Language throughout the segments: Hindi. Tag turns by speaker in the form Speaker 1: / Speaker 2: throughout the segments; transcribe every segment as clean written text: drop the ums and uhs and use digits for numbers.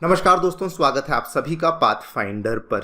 Speaker 1: नमस्कार दोस्तों, स्वागत है आप सभी का पाथफाइंडर पर।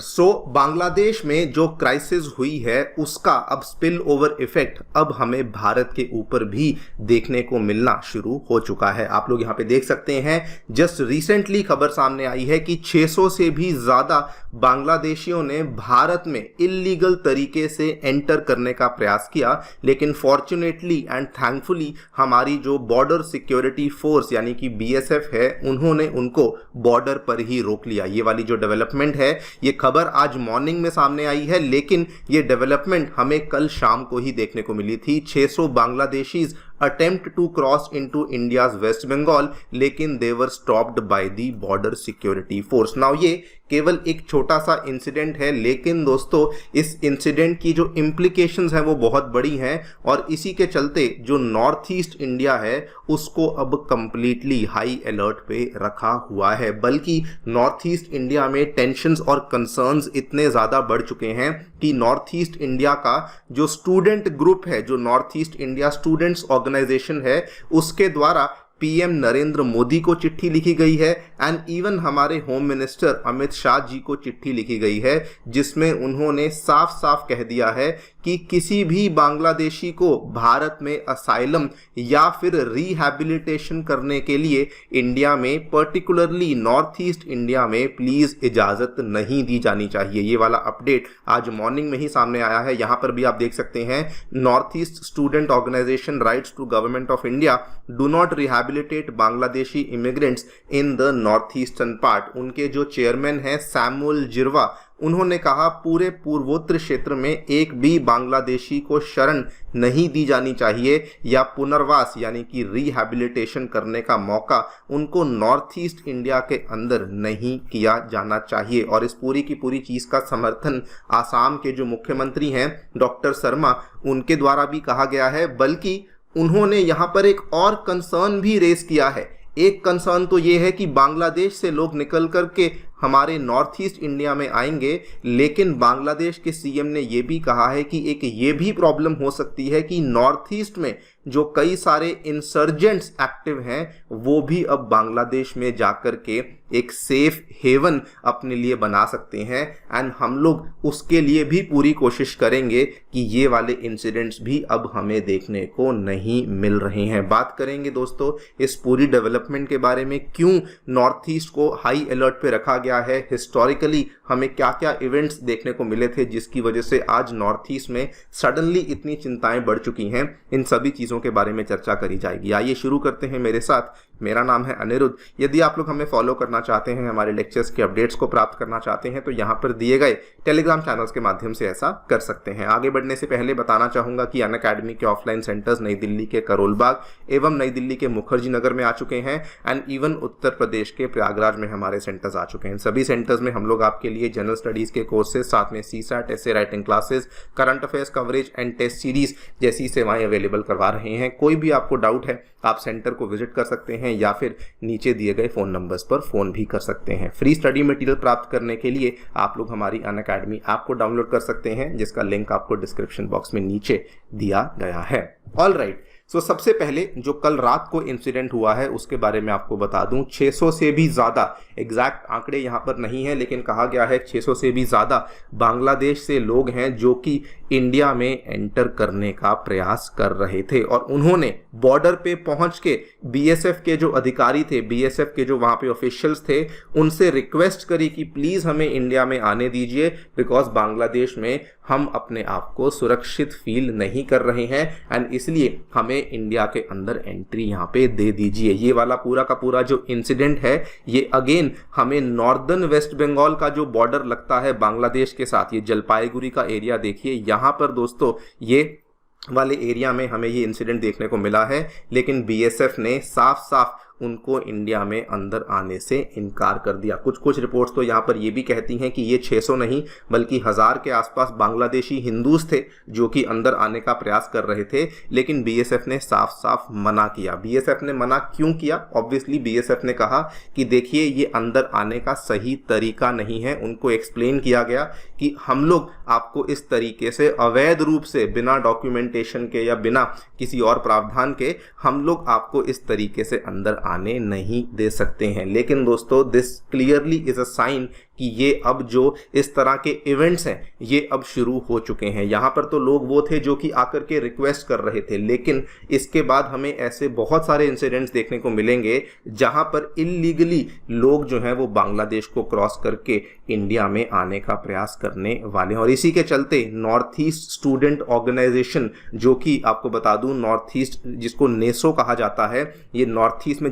Speaker 1: बांग्लादेश में जो क्राइसिस हुई है उसका अब स्पिल ओवर इफेक्ट अब हमें भारत के ऊपर भी देखने को मिलना शुरू हो चुका है। आप लोग यहाँ पे देख सकते हैं, जस्ट रिसेंटली खबर सामने आई है कि 600 से भी ज्यादा बांग्लादेशियों ने भारत में इल्लीगल तरीके से एंटर करने का प्रयास किया, लेकिन फॉर्चुनेटली एंड थैंकफुली हमारी जो बॉर्डर सिक्योरिटी फोर्स यानी कि बीएसएफ है, उन्होंने उनको बॉर्डर पर ही रोक लिया। ये वाली जो डेवलपमेंट है, ये खबर आज मॉर्निंग में सामने आई है, लेकिन ये डेवलपमेंट हमें कल शाम को ही देखने को मिली थी। 600 Bangladeshis attempt to cross into India's West Bengal, लेकिन they were stopped by the border security force. Now ये केवल एक छोटा सा इंसिडेंट है, लेकिन दोस्तों इस इंसिडेंट की जो इम्प्लीकेशंस हैं वो बहुत बड़ी हैं, और इसी के चलते जो नॉर्थ ईस्ट इंडिया है उसको अब कंप्लीटली हाई अलर्ट पे रखा हुआ है। बल्कि नॉर्थ ईस्ट इंडिया में टेंशंस और कंसर्न्स इतने ज़्यादा बढ़ चुके हैं कि नॉर्थ ईस्ट इंडिया का जो स्टूडेंट ग्रुप है, जो north east India students organisation है, उसके द्वारा पीएम नरेंद्र मोदी को चिट्ठी लिखी गई है एंड इवन हमारे होम मिनिस्टर अमित शाह जी को चिट्ठी लिखी गई है, जिसमें उन्होंने साफ साफ कह दिया है कि किसी भी बांग्लादेशी को भारत में असाइलम या फिर रिहैबिलिटेशन करने के लिए इंडिया में, पर्टिकुलरली नॉर्थ ईस्ट इंडिया में, प्लीज इजाजत नहीं दी जानी चाहिए। ये वाला अपडेट आज मॉर्निंग में ही सामने आया है। यहाँ पर भी आप देख सकते हैं, north east student organisation writes to government of India do not rehabilitate Bangladeshi immigrants in the north eastern part. उनके जो चेयरमैन हैं सैमुअल जिरवा, उन्होंने कहा पूरे पूर्वोत्तर क्षेत्र में एक भी बांग्लादेशी को शरण नहीं दी जानी चाहिए या पुनर्वास यानी कि रिहैबिलिटेशन करने का मौका उनको नॉर्थ ईस्ट इंडिया के अंदर नहीं किया जाना चाहिए। और इस पूरी की पूरी चीज़ का समर्थन आसाम के जो मुख्यमंत्री हैं डॉक्टर शर्मा, उनके द्वारा भी कहा गया है। बल्कि उन्होंने यहाँ पर एक और कंसर्न भी रेस किया है। एक कंसर्न तो ये है कि बांग्लादेश से लोग निकल करके हमारे नॉर्थ ईस्ट इंडिया में आएंगे, लेकिन बांग्लादेश के सीएम ने ये भी कहा है कि एक ये भी प्रॉब्लम हो सकती है कि नॉर्थ ईस्ट में जो कई सारे इंसर्जेंट्स एक्टिव हैं वो भी अब बांग्लादेश में जाकर के एक सेफ हेवन अपने लिए बना सकते हैं, एंड हम लोग उसके लिए भी पूरी कोशिश करेंगे कि ये वाले इंसिडेंट्स भी अब हमें देखने को नहीं मिल रहे हैं। बात करेंगे दोस्तों इस पूरी डेवलपमेंट के बारे में, क्यों नॉर्थ ईस्ट को हाई अलर्ट पे रखा गया है, हिस्टोरिकली हमें क्या क्या इवेंट्स देखने को मिले थे जिसकी वजह से आज नॉर्थ ईस्ट में सडनली इतनी चिंताएं बढ़ चुकी हैं। इन सभी चीज़ों के बारे में चर्चा करी जाएगी। आइए शुरू करते हैं मेरे साथ। मेरा नाम है अनिरुद्ध। यदि आप लोग हमें फॉलो करना चाहते हैं, हमारे लेक्चर्स के अपडेट्स को प्राप्त करना चाहते हैं, तो यहाँ पर दिए गए टेलीग्राम चैनल्स के माध्यम से ऐसा कर सकते हैं। आगे बढ़ने से पहले बताना चाहूँगा कि अनअकैडमी के ऑफलाइन सेंटर्स नई दिल्ली के करोल बाग एवं नई दिल्ली के मुखर्जी नगर में आ चुके हैं, एंड इवन उत्तर प्रदेश के प्रयागराज में हमारे सेंटर्स आ चुके हैं। सभी सेंटर्स में हम लोग आपके लिए जनरल स्टडीज़ के कोर्सेज, साथ में CSAT, essay writing classes, current affairs coverage and test series जैसी सेवाएं अवेलेबल करवा रहे हैं। कोई भी आपको डाउट है आप सेंटर को विजिट कर सकते हैं या फिर नीचे दिए गए फ़ोन नंबर्स पर फ़ोन भी कर सकते हैं। फ्री स्टडी मटेरियल प्राप्त करने के लिए आप लोग हमारी अनअकैडमी ऐप को डाउनलोड कर सकते हैं, जिसका लिंक आपको डिस्क्रिप्शन बॉक्स में नीचे दिया गया है। ऑल राइट, सो सबसे पहले जो कल रात को इंसिडेंट हुआ है उसके बारे में आपको बता दूं। 600 से भी ज़्यादा, एग्जैक्ट आंकड़े यहाँ पर नहीं है, लेकिन कहा गया है 600 से भी ज़्यादा बांग्लादेश से लोग हैं जो कि इंडिया में एंटर करने का प्रयास कर रहे थे, और उन्होंने बॉर्डर पे पहुंच के बीएसएफ के जो अधिकारी थे, बीएसएफ के जो वहाँ पे ऑफिशियल्स थे, उनसे रिक्वेस्ट करी कि प्लीज़ हमें इंडिया में आने दीजिए, बिकॉज बांग्लादेश में हम अपने आप को सुरक्षित फील नहीं कर रहे हैं एंड इसलिए हमें इंडिया के अंदर एंट्री यहाँ पे दे दीजिए। ये वाला पूरा का पूरा जो इंसिडेंट है, ये अगेन हमें नॉर्दर्न वेस्ट बंगाल का जो बॉर्डर लगता है बांग्लादेश के साथ, ये जलपाईगुड़ी का एरिया देखिए, यहाँ पर दोस्तों ये वाले एरिया में हमें ये इंसिडेंट देखने को मिला है, लेकिन बीएसएफ ने साफ साफ उनको इंडिया में अंदर आने से इनकार कर दिया। कुछ रिपोर्ट्स तो यहाँ पर ये भी कहती हैं कि ये 600 नहीं बल्कि 1000 के आसपास बांग्लादेशी हिंदूज थे जो कि अंदर आने का प्रयास कर रहे थे, लेकिन बीएसएफ ने साफ साफ मना किया। बीएसएफ ने मना क्यों किया? ऑब्वियसली बीएसएफ ने कहा कि देखिए ये अंदर आने का सही तरीका नहीं है। उनको एक्सप्लेन किया गया कि हम लोग आपको इस तरीके से अवैध रूप से, बिना डॉक्यूमेंटेशन के या बिना किसी और प्रावधान के, हम लोग आपको इस तरीके से अंदर आने नहीं दे सकते हैं। लेकिन दोस्तों this clearly is a sign कि ये अब जो इस तरह के इवेंट्स हैं ये अब शुरू हो चुके हैं। यहाँ पर तो लोग वो थे जो कि आकर के रिक्वेस्ट कर रहे थे, लेकिन इसके बाद हमें ऐसे बहुत सारे इंसिडेंट्स देखने को मिलेंगे जहाँ पर इल्लीगली लोग जो हैं वो बांग्लादेश को क्रॉस करके इंडिया में आने का प्रयास करने वाले हैं। और इसी के चलते नॉर्थ ईस्ट स्टूडेंट ऑर्गेनाइजेशन, जो कि आपको बता दूं नॉर्थ ईस्ट जिसको नेसो कहा जाता है, ये नॉर्थ ईस्ट में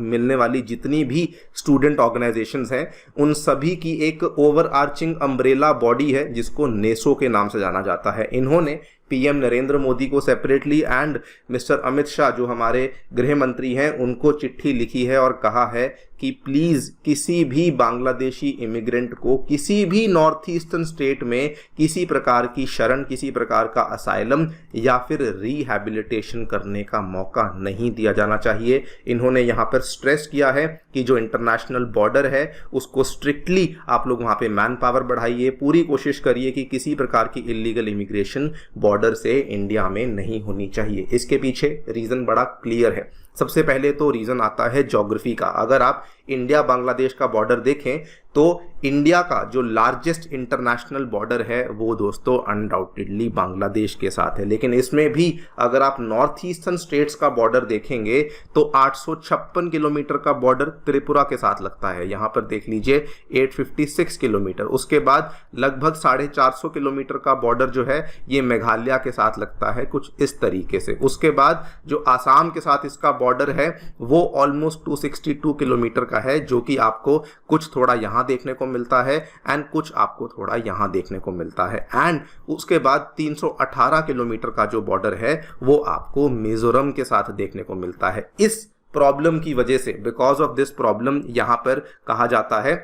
Speaker 1: मिलने वाली जितनी भी स्टूडेंट ऑर्गेनाइजेशंस हैं उन सभी की एक ओवर आर्चिंग अम्ब्रेला बॉडी है जिसको नेसो के नाम से जाना जाता है। इन्होंने पीएम नरेंद्र मोदी को separately and mister Amit Shah जो हमारे गृह मंत्री हैं उनको चिट्ठी लिखी है और कहा है कि प्लीज किसी भी बांग्लादेशी इमिग्रेंट को किसी भी नॉर्थ ईस्टर्न स्टेट में किसी प्रकार की शरण, किसी प्रकार का असाइलम या फिर रिहैबिलिटेशन करने का मौका नहीं दिया जाना चाहिए। इन्होंने यहाँ पर स्ट्रेस किया है कि जो इंटरनेशनल बॉर्डर है उसको स्ट्रिक्टली आप लोग वहाँ पे मैन पावर बढ़ाइए, पूरी कोशिश करिए कि किसी प्रकार की इलीगल इमिग्रेशन बॉर्डर से इंडिया में नहीं होनी चाहिए। इसके पीछे रीजन बड़ा क्लियर है। सबसे पहले तो रीजन आता है ज्योग्राफी का। अगर आप इंडिया बांग्लादेश का बॉर्डर देखें तो इंडिया का जो लार्जेस्ट इंटरनेशनल बॉर्डर है वो दोस्तों अनडाउटेडली बांग्लादेश के साथ है। लेकिन इसमें भी अगर आप नॉर्थ ईस्टर्न स्टेट्स का बॉर्डर देखेंगे तो 856 किलोमीटर का बॉर्डर त्रिपुरा के साथ लगता है। यहाँ पर देख लीजिए 856 किलोमीटर। उसके बाद लगभग 450 किलोमीटर का बॉर्डर जो है ये मेघालय के साथ लगता है, कुछ इस तरीके से। उसके बाद जो आसाम के साथ इसका बॉर्डर है वो ऑलमोस्ट 262 किलोमीटर का है, जो कि आपको कुछ थोड़ा यहाँ देखने को मिलता है एंड कुछ आपको थोड़ा यहाँ देखने को मिलता है। एंड उसके बाद 318 किलोमीटर का जो बॉर्डर है वो आपको मिजोरम के साथ देखने को मिलता है। इस प्रॉब्लम की वजह से, बिकॉज ऑफ दिस प्रॉब्लम, यहाँ पर कहा जाता है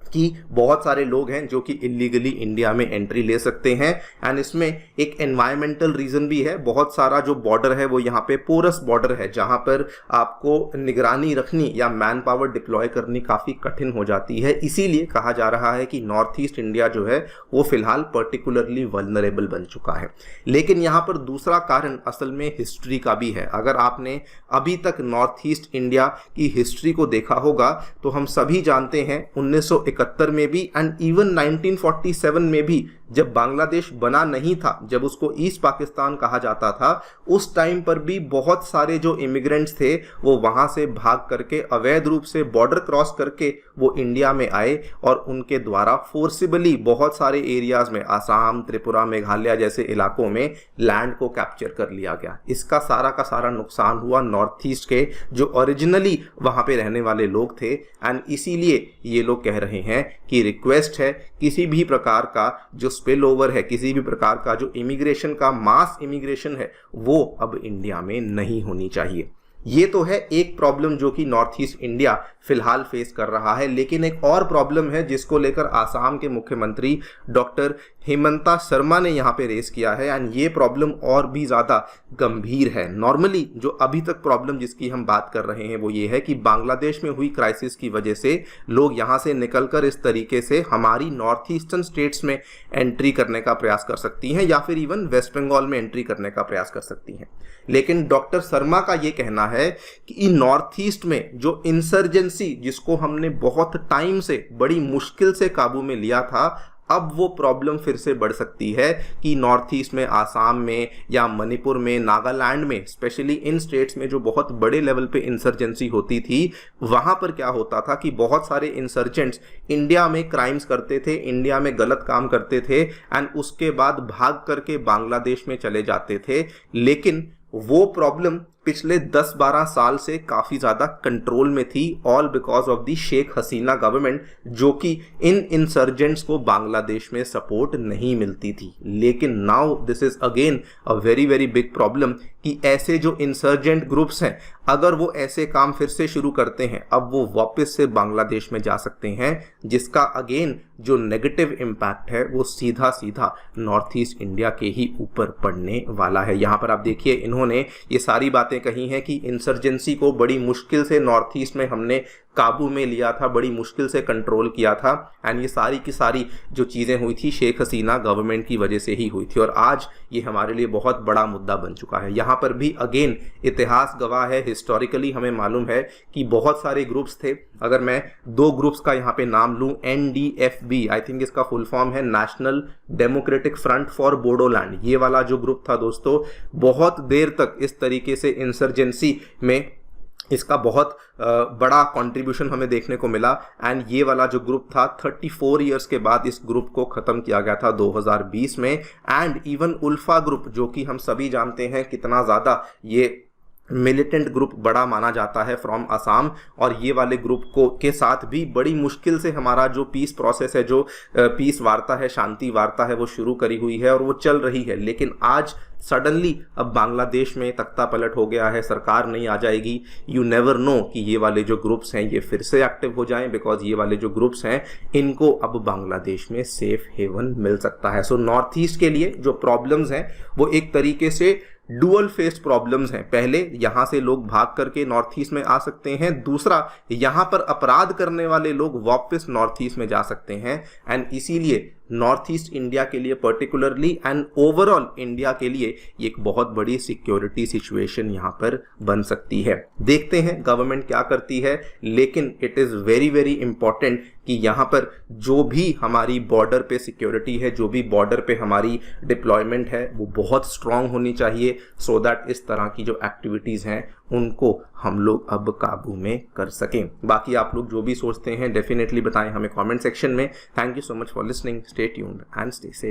Speaker 1: कि बहुत सारे लोग हैं जो कि इलीगली इंडिया में एंट्री ले सकते हैं। एंड इसमें एक एनवायरमेंटल रीजन भी है। बहुत सारा जो बॉर्डर है वो यहाँ पे पोरस बॉर्डर है जहाँ पर आपको निगरानी रखनी या मैन पावर डिप्लॉय करनी काफ़ी कठिन हो जाती है। इसीलिए कहा जा रहा है कि नॉर्थ ईस्ट इंडिया जो है वो फिलहाल पर्टिकुलरली वल्नरेबल बन चुका है। लेकिन यहाँ पर दूसरा कारण असल में हिस्ट्री का भी है। अगर आपने अभी तक नॉर्थ ईस्ट इंडिया की हिस्ट्री को देखा होगा तो हम सभी जानते हैं 1971 में भी एंड इवन 1947 में भी, जब बांग्लादेश बना नहीं था, जब उसको ईस्ट पाकिस्तान कहा जाता था, उस टाइम पर भी बहुत सारे जो इमिग्रेंट्स थे वो वहां से भाग करके अवैध रूप से बॉर्डर क्रॉस करके वो इंडिया में आए और उनके द्वारा फोर्सिबली बहुत सारे एरियाज में, आसाम, त्रिपुरा, मेघालय जैसे इलाकों में लैंड को कैप्चर कर लिया गया। इसका सारा का सारा नुकसान हुआ नॉर्थ ईस्ट के जो ओरिजिनली वहां पे रहने वाले लोग थे। एंड इसीलिए ये लोग कह रहे हैं कि रिक्वेस्ट है किसी भी प्रकार का जो स्पिल ओवर है, किसी भी प्रकार का जो इमिग्रेशन का मास इमिग्रेशन है वो अब इंडिया में नहीं होनी चाहिए। ये तो है एक प्रॉब्लम जो कि नॉर्थ ईस्ट इंडिया फिलहाल फेस कर रहा है। लेकिन एक और प्रॉब्लम है जिसको लेकर आसाम के मुख्यमंत्री डॉक्टर हेमंता शर्मा ने यहाँ पे रेस किया है एंड ये प्रॉब्लम और भी ज़्यादा गंभीर है। नॉर्मली जो अभी तक प्रॉब्लम जिसकी हम बात कर रहे हैं वो ये है कि बांग्लादेश में हुई क्राइसिस की वजह से लोग यहाँ से निकलकर इस तरीके से हमारी नॉर्थ ईस्टर्न स्टेट्स में एंट्री करने का प्रयास कर सकती हैं या फिर इवन वेस्ट बंगाल में एंट्री करने का प्रयास कर सकती हैं। लेकिन डॉक्टर शर्मा का ये कहना है कि नॉर्थ ईस्ट में जो इंसर्जेंसी जिसको हमने बहुत टाइम से बड़ी मुश्किल से काबू में लिया था, अब वो प्रॉब्लम फिर से बढ़ सकती है कि नॉर्थ ईस्ट में, आसाम में या मणिपुर में, नागालैंड में, स्पेशली इन स्टेट्स में जो बहुत बड़े लेवल पे इंसर्जेंसी होती थी, वहाँ पर क्या होता था कि बहुत सारे इंसर्जेंट्स इंडिया में क्राइम्स करते थे, इंडिया में गलत काम करते थे एंड उसके बाद भाग करके बांग्लादेश में चले जाते थे। लेकिन वो प्रॉब्लम पिछले 10-12 साल से काफ़ी ज़्यादा कंट्रोल में थी, all because of the Sheikh Hasina government, जो कि इन इंसर्जेंट्स को बांग्लादेश में सपोर्ट नहीं मिलती थी। लेकिन now this is again a very very big problem कि ऐसे जो इंसर्जेंट ग्रुप्स हैं अगर वो ऐसे काम फिर से शुरू करते हैं, अब वो वापस से बांग्लादेश में जा सकते हैं, जिसका अगेन जो नेगेटिव इम्पैक्ट है वो सीधा सीधा नॉर्थ ईस्ट इंडिया के ही ऊपर पड़ने वाला है। यहाँ पर आप देखिए इन्होंने ये सारी बातें कही हैं कि इंसर्जेंसी को बड़ी मुश्किल से नॉर्थ ईस्ट में हमने काबू में लिया था, बड़ी मुश्किल से कंट्रोल किया था। एंड ये सारी की सारी जो चीज़ें हुई थी शेख हसीना गवर्नमेंट की वजह से ही हुई थी, और आज ये हमारे लिए बहुत बड़ा मुद्दा बन चुका है। यहाँ पर भी अगेन इतिहास गवाह है, हिस्टोरिकली हमें मालूम है कि बहुत सारे ग्रुप्स थे। अगर मैं 2 ग्रुप्स का यहाँ पे नाम लूँ, NDFB, आई थिंक इसका फुल फॉर्म है national democratic front for Bodoland. ये वाला जो ग्रुप था दोस्तों, बहुत देर तक इस तरीके से इंसर्जेंसी में इसका बहुत बड़ा कंट्रीब्यूशन हमें देखने को मिला। एंड ये वाला जो ग्रुप था 34 इयर्स के बाद इस ग्रुप को ख़त्म किया गया था 2020 में। एंड इवन उल्फा ग्रुप, जो कि हम सभी जानते हैं कितना ज़्यादा ये मिलिटेंट ग्रुप बड़ा माना जाता है फ्रॉम असम, और ये वाले ग्रुप को के साथ भी बड़ी मुश्किल से हमारा जो पीस प्रोसेस है, जो पीस वार्ता है, शांति वार्ता है, वो शुरू करी हुई है और वो चल रही है। लेकिन आज सडनली अब बांग्लादेश में तख्ता पलट हो गया है, सरकार नहीं आ जाएगी। यू नेवर नो कि ये वाले जो ग्रुप्स हैं ये फिर से एक्टिव हो जाएं, बिकॉज ये वाले जो ग्रुप्स हैं इनको अब बांग्लादेश में सेफ हेवन मिल सकता है। सो नॉर्थ ईस्ट के लिए जो प्रॉब्लम्स हैं वो एक तरीके से डुअल फेस्ड प्रॉब्लम्स हैं। पहले यहाँ से लोग भाग करके नॉर्थ ईस्ट में आ सकते हैं, दूसरा यहाँ पर अपराध करने वाले लोग वापस नॉर्थ ईस्ट में जा सकते हैं। एंड इसीलिए नॉर्थ ईस्ट इंडिया के लिए पर्टिकुलरली एंड ओवरऑल इंडिया के लिए एक बहुत बड़ी सिक्योरिटी सिचुएशन यहाँ पर बन सकती है। देखते हैं गवर्नमेंट क्या करती है, लेकिन it is very very important कि यहाँ पर जो भी हमारी बॉर्डर पे सिक्योरिटी है, जो भी बॉर्डर पे हमारी डिप्लॉयमेंट है, वो बहुत स्ट्रांग होनी चाहिए, सो दैट इस तरह की जो एक्टिविटीज़ हैं उनको हम लोग अब काबू में कर सकें। बाकी आप लोग जो भी सोचते हैं डेफिनेटली बताएं हमें कमेंट सेक्शन में। Thank you so much for listening, stay tuned and stay safe.